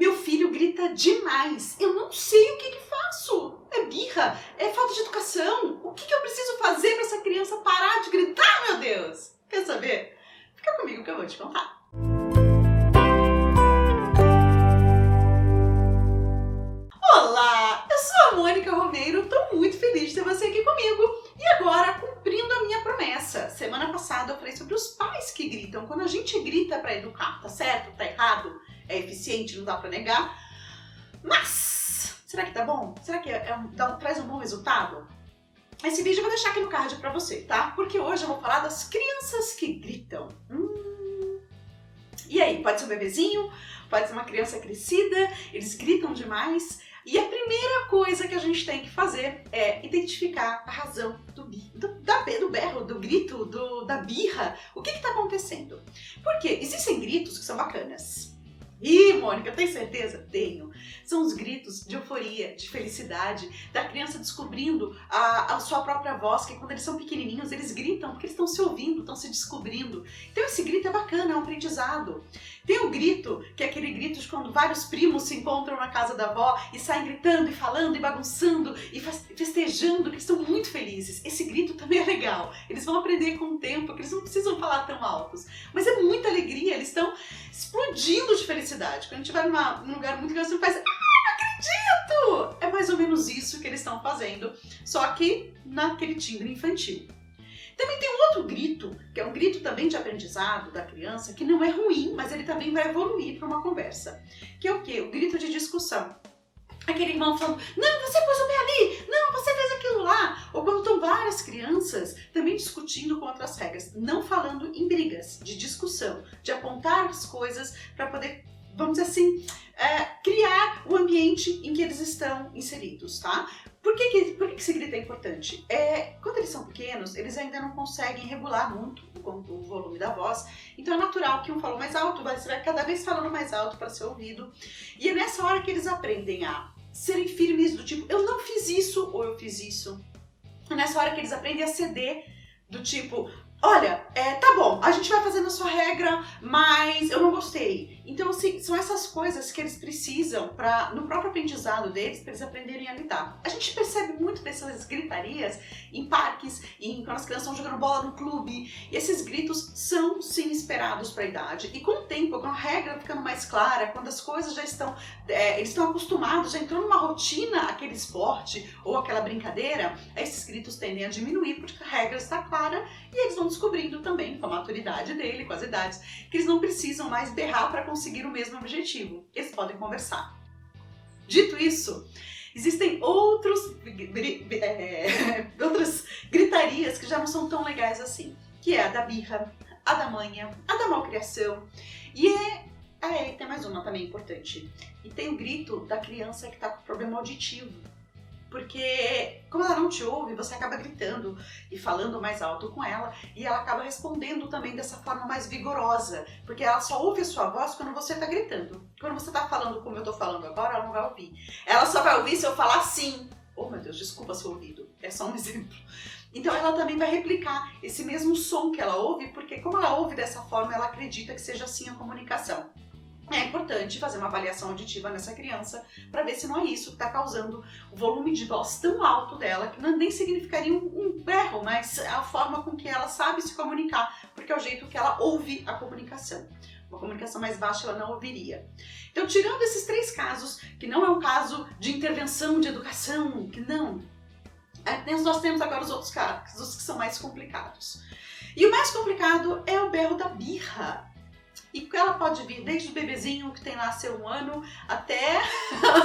Meu filho grita demais. Eu não sei o que faço. É birra? É falta de educação? O que eu preciso fazer para essa criança parar de gritar, meu Deus? Quer saber? Fica comigo que eu vou te contar. Olá, eu sou a Mônica Romeiro, estou muito feliz de ter você aqui comigo. E agora, cumprindo a minha promessa. Semana passada eu falei sobre os pais que gritam. Quando a gente grita para educar, tá certo? Tá errado? É eficiente, não dá para negar. Mas, será que tá bom? Será que traz um bom resultado? Esse vídeo eu vou deixar aqui no card para você, tá? Porque hoje eu vou falar das crianças que gritam. E aí, pode ser um bebezinho, pode ser uma criança crescida, eles gritam demais. E a primeira coisa que a gente tem que fazer é identificar a razão do berro, do grito, da birra. O que está acontecendo? Porque existem gritos que são bacanas. Ih, Mônica, tem certeza? Tenho. São os gritos de euforia, de felicidade, da criança descobrindo a sua própria voz, que quando eles são pequenininhos, eles gritam porque eles estão se ouvindo, estão se descobrindo. Então esse grito é bacana, é um aprendizado. Tem o grito, que é aquele grito de quando vários primos se encontram na casa da avó e saem gritando e falando e bagunçando e festejando, que estão muito felizes. Esse grito também é legal. Eles vão aprender com o tempo, que eles não precisam falar tão altos. Mas é muita alegria, eles estão explodindo de felicidade. Quando a gente vai num lugar muito grande, você faz, não acredito! É mais ou menos isso que eles estão fazendo, só que naquele timbre infantil. Também tem um outro grito, que é um grito também de aprendizado da criança, que não é ruim, mas ele também vai evoluir para uma conversa. Que é o quê? O grito de discussão. Aquele irmão falando, não, você pôs o pé ali, não, você fez aquilo lá. Ou quando estão várias crianças também discutindo contra as regras, não falando em brigas, de discussão, de apontar as coisas para poder, vamos dizer assim, criar o ambiente em que eles estão inseridos, tá? Por que esse grito é importante? Quando eles são pequenos, eles ainda não conseguem regular muito o volume da voz, então é natural que um falou mais alto, você vai cada vez falando mais alto para ser ouvido, e é nessa hora que eles aprendem a serem firmes do tipo, eu não fiz isso ou eu fiz isso. É nessa hora que eles aprendem a ceder do tipo, olha, tá bom, a gente vai fazendo a sua regra, mas eu não gostei. Então, assim, são essas coisas que eles precisam no próprio aprendizado deles, para eles aprenderem a lidar. A gente percebe muito dessas gritarias em parques, quando as crianças estão jogando bola no clube, e esses gritos são, sim, esperados para a idade. E com o tempo, com a regra ficando mais clara, quando as coisas já estão, eles estão acostumados, já entrou numa rotina aquele esporte ou aquela brincadeira, esses gritos tendem a diminuir, porque a regra está clara, e eles vão descobrindo também, com a maturidade dele, com as idades, que eles não precisam mais berrar para conseguir o mesmo objetivo. Eles podem conversar. Dito isso, existem outras gritarias que já não são tão legais assim, que é a da birra, a da manha, a da malcriação, e tem mais uma também importante, e tem o grito da criança que está com problema auditivo. Porque como ela não te ouve, você acaba gritando e falando mais alto com ela, e ela acaba respondendo também dessa forma mais vigorosa, porque ela só ouve a sua voz quando você está gritando. Quando você está falando como eu estou falando agora, ela não vai ouvir. Ela só vai ouvir se eu falar sim. Oh meu Deus, desculpa seu ouvido, é só um exemplo. Então ela também vai replicar esse mesmo som que ela ouve, porque como ela ouve dessa forma, ela acredita que seja assim a comunicação. É importante fazer uma avaliação auditiva nessa criança para ver se não é isso que está causando o volume de voz tão alto dela, que nem significaria um berro, mas a forma com que ela sabe se comunicar, porque é o jeito que ela ouve a comunicação. Uma comunicação mais baixa ela não ouviria. Então, tirando esses 3 casos, que não é um caso de intervenção de educação, que não, nós temos agora os outros casos, os que são mais complicados. E o mais complicado é o berro da birra. E ela pode vir desde o bebezinho que tem lá seu 1 ano até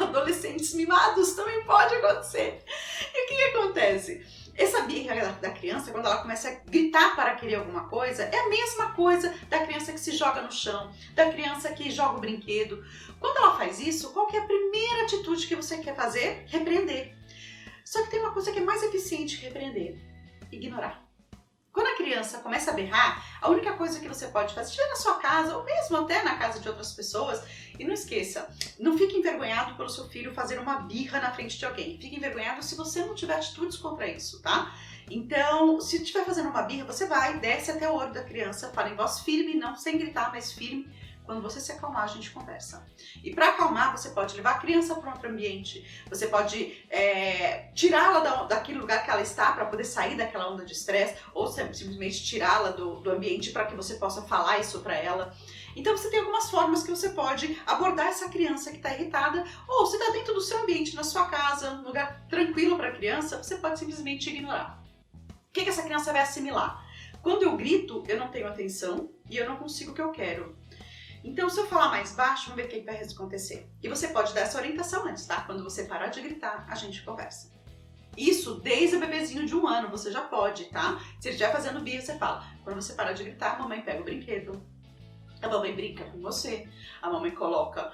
adolescentes mimados, também pode acontecer. E o que acontece? Essa birra da criança, quando ela começa a gritar para querer alguma coisa, é a mesma coisa da criança que se joga no chão, da criança que joga o brinquedo. Quando ela faz isso, qual que é a primeira atitude que você quer fazer? Repreender. Só que tem uma coisa que é mais eficiente que repreender: ignorar. Quando a criança começa a berrar, a única coisa que você pode fazer, seja na sua casa ou mesmo até na casa de outras pessoas, e não esqueça, não fique envergonhado pelo seu filho fazer uma birra na frente de alguém. Fique envergonhado se você não tiver atitudes contra isso, tá? Então, se estiver fazendo uma birra, você vai, desce até o olho da criança, fala em voz firme, não sem gritar, mas firme. Quando você se acalmar, a gente conversa. E para acalmar, você pode levar a criança para outro ambiente, você pode tirá-la daquele lugar que ela está para poder sair daquela onda de estresse, ou simplesmente tirá-la do ambiente para que você possa falar isso para ela. Então você tem algumas formas que você pode abordar essa criança que está irritada, ou se está dentro do seu ambiente, na sua casa, um lugar tranquilo para a criança, você pode simplesmente ignorar. O que essa criança vai assimilar? Quando eu grito, eu não tenho atenção e eu não consigo o que eu quero. Então, se eu falar mais baixo, vamos ver o que vai acontecer. E você pode dar essa orientação antes, tá? Quando você parar de gritar, a gente conversa. Isso desde o bebezinho de 1 ano, você já pode, tá? Se ele estiver fazendo birra, você fala, quando você parar de gritar, a mamãe pega o brinquedo. A mamãe brinca com você, a mamãe coloca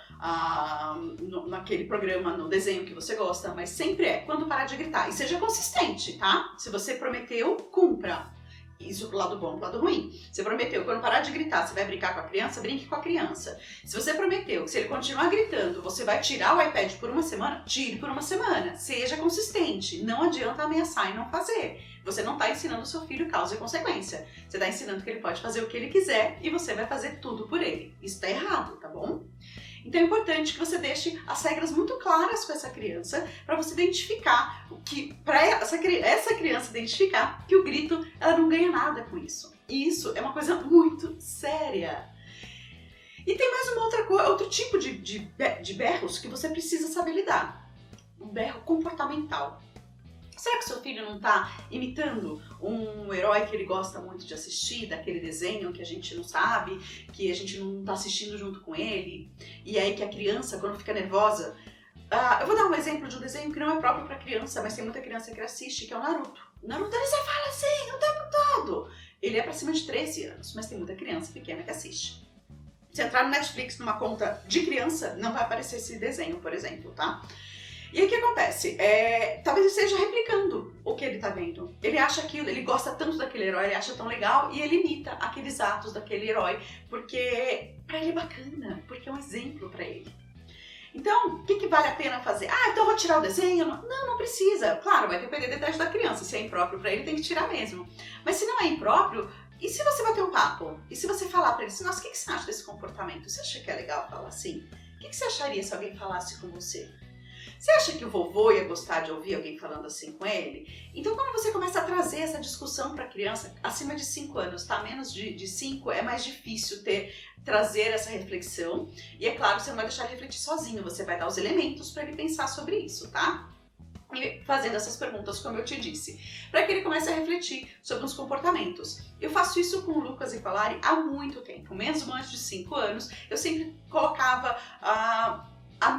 naquele programa, no desenho que você gosta, mas sempre quando parar de gritar. E seja consistente, tá? Se você prometeu, cumpra. Isso pro lado bom, pro lado ruim. Você prometeu, quando parar de gritar, você vai brincar com a criança, brinque com a criança. Se você prometeu que se ele continuar gritando, você vai tirar o iPad por 1 semana, tire por 1 semana. Seja consistente. Não adianta ameaçar e não fazer. Você não está ensinando o seu filho causa e consequência. Você está ensinando que ele pode fazer o que ele quiser e você vai fazer tudo por ele. Isso está errado, tá bom? Então é importante que você deixe as regras muito claras com essa criança para você identificar para essa criança identificar que o grito, ela não ganha nada com isso. E isso é uma coisa muito séria. E tem mais outro tipo de berros que você precisa saber lidar. Um berro comportamental. Será que seu filho não está imitando um herói que ele gosta muito de assistir, daquele desenho que a gente não sabe, que a gente não está assistindo junto com ele? E aí que a criança, quando fica nervosa... eu vou dar um exemplo de um desenho que não é próprio para criança, mas tem muita criança que assiste, que é o Naruto. O Naruto, ele só fala assim o tempo todo. Ele é para cima de 13 anos, mas tem muita criança pequena que assiste. Se entrar no Netflix numa conta de criança, não vai aparecer esse desenho, por exemplo, tá? E aí o que acontece? Talvez ele esteja replicando o que ele tá vendo. Ele acha aquilo, ele gosta tanto daquele herói, ele acha tão legal e ele imita aqueles atos daquele herói porque pra ele é bacana, porque é um exemplo pra ele. Então, o que vale a pena fazer? Então eu vou tirar o desenho? Não precisa. Claro, vai depender do teste da criança. Se é impróprio pra ele, tem que tirar mesmo. Mas se não é impróprio, e se você bater um papo? E se você falar pra ele assim, nossa, o que você acha desse comportamento? Você acha que é legal falar assim? O que você acharia se alguém falasse com você? Você acha que o vovô ia gostar de ouvir alguém falando assim com ele? Então, quando você começa a trazer essa discussão para a criança, acima de 5 anos, tá? Menos de 5, é mais difícil trazer essa reflexão. E é claro, você não vai deixar ele refletir sozinho, você vai dar os elementos para ele pensar sobre isso, tá? E fazendo essas perguntas, como eu te disse, para que ele comece a refletir sobre os comportamentos. Eu faço isso com o Lucas e com a Lari há muito tempo, mesmo antes de 5 anos, eu sempre colocava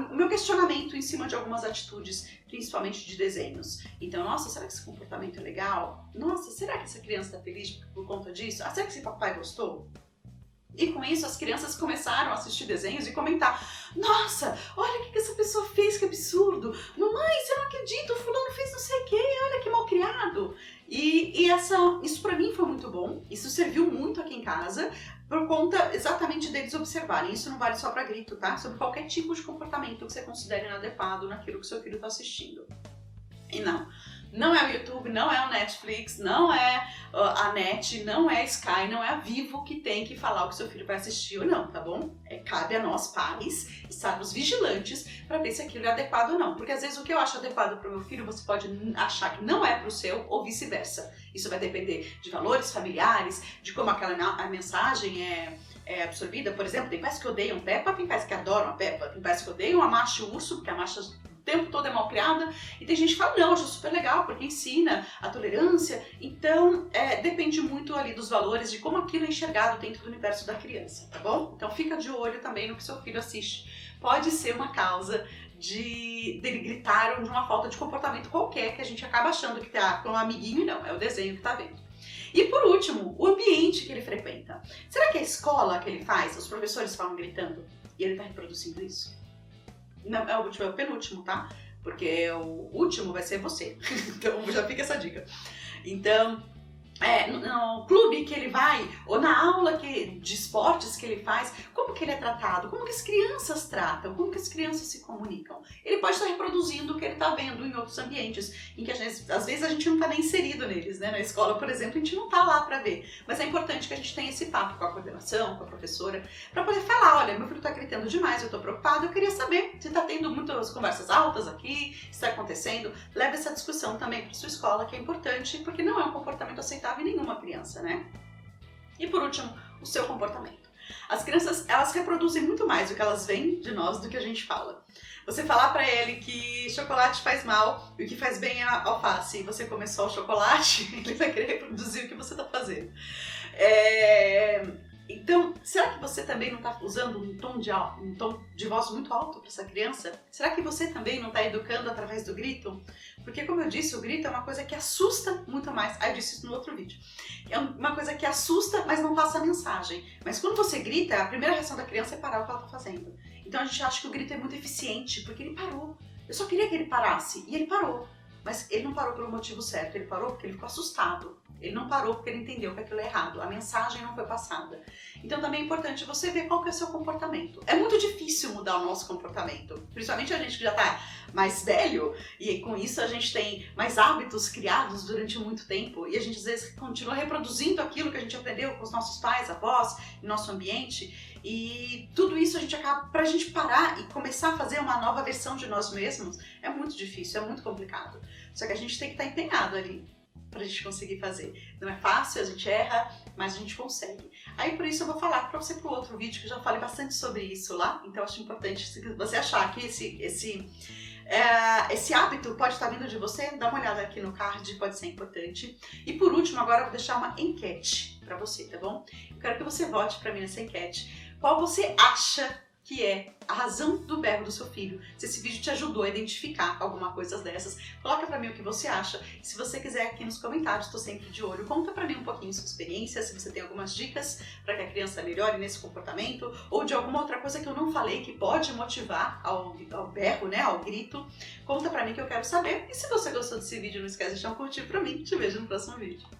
o meu questionamento em cima de algumas atitudes, principalmente de desenhos. Então, nossa, será que esse comportamento é legal? Nossa, será que essa criança está feliz por conta disso? Será que esse papai gostou? E com isso, as crianças começaram a assistir desenhos e comentar: nossa, olha o que essa pessoa fez, que absurdo! Mamãe, você não acredita, o fulano fez não sei o quê, olha que mal criado! E isso pra mim foi muito bom, isso serviu muito aqui em casa, por conta exatamente deles observarem. Isso não vale só para grito, tá? Sobre qualquer tipo de comportamento que você considere inadequado naquilo que seu filho está assistindo. E não é o YouTube, não é o Netflix, não é a NET, não é a Sky, não é a Vivo que tem que falar o que seu filho vai assistir ou não, tá bom? Cabe a nós, pais, estarmos vigilantes para ver se aquilo é adequado ou não. Porque às vezes o que eu acho adequado para o meu filho, você pode achar que não é para o seu ou vice-versa. Isso vai depender de valores familiares, de como a mensagem é absorvida. Por exemplo, tem pais que odeiam Peppa, tem pais que adoram a Peppa, tem pais que odeiam a Masha e o Urso, porque a Masha o tempo todo é mal criada, e tem gente que fala, não, eu acho super legal, porque ensina a tolerância. Então, depende muito ali dos valores, de como aquilo é enxergado dentro do universo da criança, tá bom? Então fica de olho também no que seu filho assiste. Pode ser uma causa dele gritar ou de uma falta de comportamento qualquer, que a gente acaba achando que tá com um amiguinho, e não, é o desenho que tá vendo. E por último, o ambiente que ele frequenta. Será que a escola que ele faz, os professores falam gritando, e ele tá reproduzindo isso? Não, é o penúltimo, tá? Porque o último vai ser você. Então já fica essa dica. Então, no clube que ele vai, ou na aula de esportes que ele faz, como que ele é tratado, como que as crianças tratam, como que as crianças se comunicam. Ele pode estar reproduzindo o que ele está vendo em outros ambientes, em que às vezes a gente não está nem inserido neles, né? Na escola, por exemplo, a gente não está lá para ver, mas é importante que a gente tenha esse papo com a coordenação, com a professora, para poder falar, olha, meu filho está gritando demais, eu estou preocupado, eu queria saber se está tendo muitas conversas altas aqui, se está acontecendo. Leve essa discussão também para sua escola, que é importante, porque não é um comportamento aceitável em nenhuma criança, né? E por último, o seu comportamento. As crianças, elas reproduzem muito mais o que elas veem de nós do que a gente fala. Você falar pra ele que chocolate faz mal e o que faz bem é a alface, e você comer só o chocolate, ele vai querer reproduzir o que você tá fazendo. Então, será que você também não está usando um tom de voz muito alto para essa criança? Será que você também não está educando através do grito? Porque, como eu disse, o grito é uma coisa que assusta muito mais. Eu disse isso no outro vídeo. É uma coisa que assusta, mas não passa a mensagem. Mas quando você grita, a primeira reação da criança é parar o que ela está fazendo. Então a gente acha que o grito é muito eficiente, porque ele parou. Eu só queria que ele parasse, e ele parou. Mas ele não parou pelo motivo certo, ele parou porque ele ficou assustado. Ele não parou porque ele entendeu que aquilo é errado, a mensagem não foi passada. Então também é importante você ver qual que é o seu comportamento. É muito difícil mudar o nosso comportamento, principalmente a gente que já está mais velho, e com isso a gente tem mais hábitos criados durante muito tempo, e a gente às vezes continua reproduzindo aquilo que a gente aprendeu com os nossos pais, avós, no nosso ambiente, e tudo isso a gente acaba, pra gente parar e começar a fazer uma nova versão de nós mesmos, é muito difícil, é muito complicado. Só que a gente tem que estar empenhado ali pra gente conseguir fazer. Não é fácil, a gente erra, mas a gente consegue. Aí por isso eu vou falar pra você pro outro vídeo, que eu já falei bastante sobre isso lá, então eu acho importante, se você achar que esse hábito pode estar vindo de você, dá uma olhada aqui no card, pode ser importante. E por último, agora eu vou deixar uma enquete pra você, tá bom? Eu quero que você vote pra mim nessa enquete. Qual você acha que é a razão do berro do seu filho? Se esse vídeo te ajudou a identificar alguma coisa dessas, coloca pra mim o que você acha. Se você quiser aqui nos comentários, tô sempre de olho, conta pra mim um pouquinho sua experiência, se você tem algumas dicas para que a criança melhore nesse comportamento, ou de alguma outra coisa que eu não falei que pode motivar ao berro, né, ao grito. Conta pra mim que eu quero saber. E se você gostou desse vídeo, não esquece de deixar um curtir pra mim. Te vejo no próximo vídeo.